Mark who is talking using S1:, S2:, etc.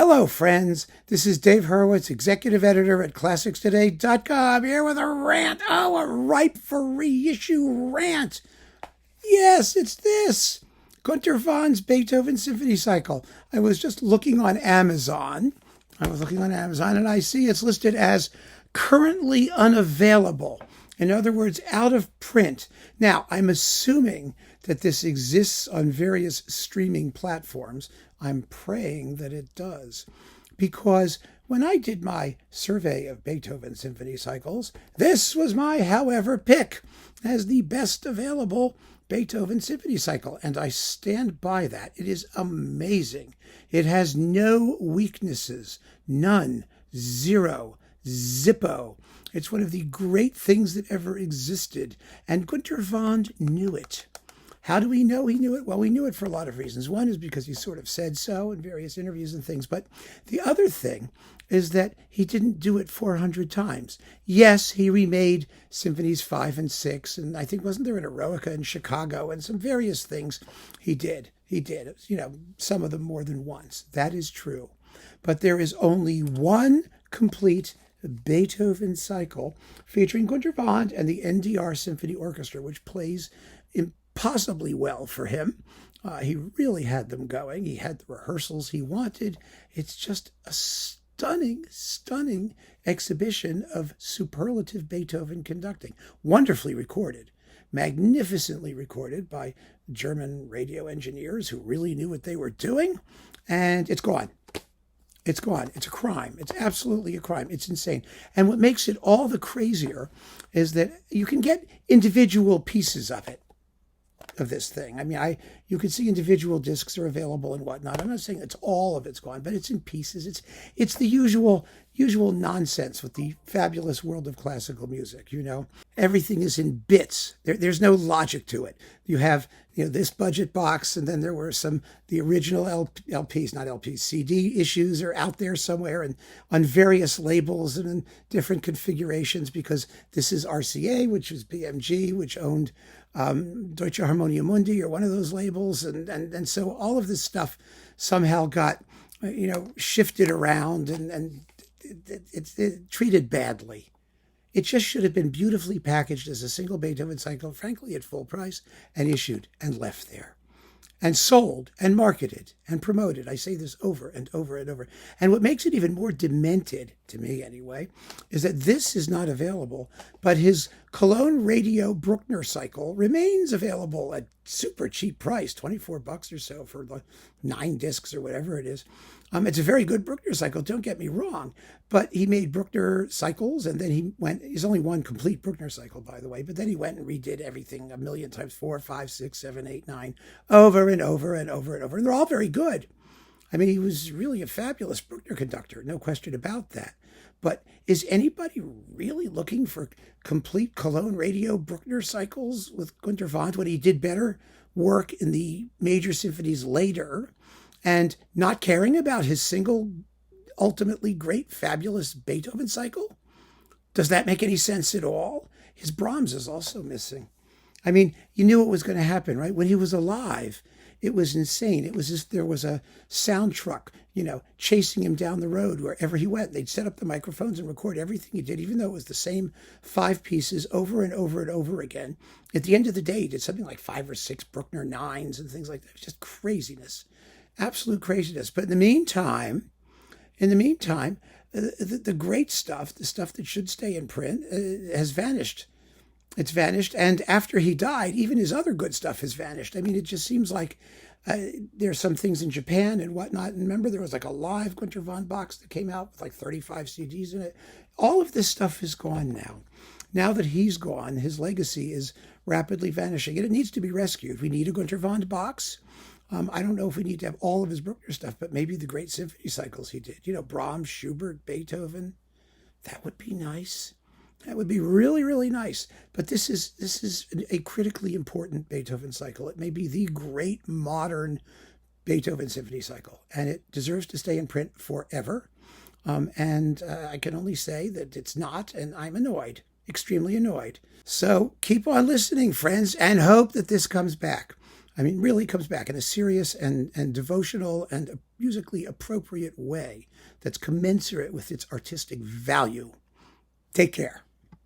S1: Hello, friends. This is Dave Hurwitz, executive editor at ClassicsToday.com, here with a rant. Oh, a ripe for reissue rant. Yes, it's this. Günter Vaughn's Beethoven Symphony Cycle. I was just looking on Amazon. And I see it's listed as currently unavailable. In other words, out of print. Now, I'm assuming that this exists on various streaming platforms. I'm praying that it does. Because when I did my survey of Beethoven symphony cycles, this was my however pick as the best available Beethoven symphony cycle. And I stand by that. It is amazing. It has no weaknesses. None. Zero. Zippo. It's one of the great things that ever existed. And Günter Vaughn knew it. How do we know he knew it? Well, we knew it for a lot of reasons. One is because he sort of said so in various interviews and things. But the other thing is that he didn't do it 400 times. Yes, he remade Symphonies 5 and 6. And I think, wasn't there an Eroica in Chicago and some various things he did? He did, some of them more than once. That is true. But there is only one complete Beethoven cycle featuring Günter Vaughn and the NDR Symphony Orchestra, which plays impossibly well for him. He really had them going. He had the rehearsals he wanted. It's just a stunning, stunning exhibition of superlative Beethoven conducting. Wonderfully recorded, magnificently recorded by German radio engineers who really knew what they were doing. And it's gone. It's gone. It's a crime. It's absolutely a crime. It's insane. And what makes it all the crazier is that you can get individual pieces of it, of this thing. I mean, you can see individual discs are available and whatnot. I'm not saying it's all of it's gone, but it's in pieces. It's the usual nonsense with the fabulous world of classical music. Everything is in bits. There's no logic to it. You have this budget box, and then there were the original CD issues are out there somewhere and on various labels and in different configurations, because this is RCA, which is BMG, which owned Deutsche Harmonia Mundi or one of those labels, and so all of this stuff somehow got shifted around and it's treated badly. It just should have been beautifully packaged as a single Beethoven cycle, frankly at full price, and issued and left there and sold and marketed and promoted. I say this over and over and over. And what makes it even more demented, to me anyway, is that this is not available, but his Cologne Radio Bruckner cycle remains available at super cheap price, $24 or so for the 9 discs or whatever it is. It's a very good Bruckner cycle, don't get me wrong, but he made Bruckner cycles, and then he's only one complete Bruckner cycle, by the way, but then he went and redid everything a million times, 4, 5, 6, 7, 8, 9, over and over and over and over. And they're all very good. I mean, he was really a fabulous Bruckner conductor, no question about that. But is anybody really looking for complete Cologne Radio Bruckner cycles with Günter Vaughn when he did better work in the major symphonies later, and not caring about his single, ultimately great, fabulous Beethoven cycle? Does that make any sense at all? His Brahms is also missing. I mean, you knew what was going to happen, right? When he was alive, it was insane. It was as if there was a sound truck, chasing him down the road wherever he went. They'd set up the microphones and record everything he did, even though it was the same 5 pieces over and over and over again. At the end of the day, he did something like 5 or 6 Bruckner 9s and things like that. It was just craziness. Absolute craziness. But in the meantime, the great stuff, the stuff that should stay in print, has vanished. It's vanished. And after he died, even his other good stuff has vanished. I mean, it just seems like there's some things in Japan and whatnot. And remember, there was like a live Günter Vaughn box that came out with like 35 CDs in it. All of this stuff is gone now. Now that he's gone, his legacy is rapidly vanishing, and it needs to be rescued. We need a Günter Vaughn box. I don't know if we need to have all of his Bruckner stuff, but maybe the great symphony cycles he did. Brahms, Schubert, Beethoven. That would be nice. That would be really, really nice. But this is a critically important Beethoven cycle. It may be the great modern Beethoven symphony cycle, and it deserves to stay in print forever. And I can only say that it's not, and I'm annoyed, extremely annoyed. So keep on listening, friends, and hope that this comes back. I mean, really comes back in a serious and devotional and musically appropriate way that's commensurate with its artistic value. Take care.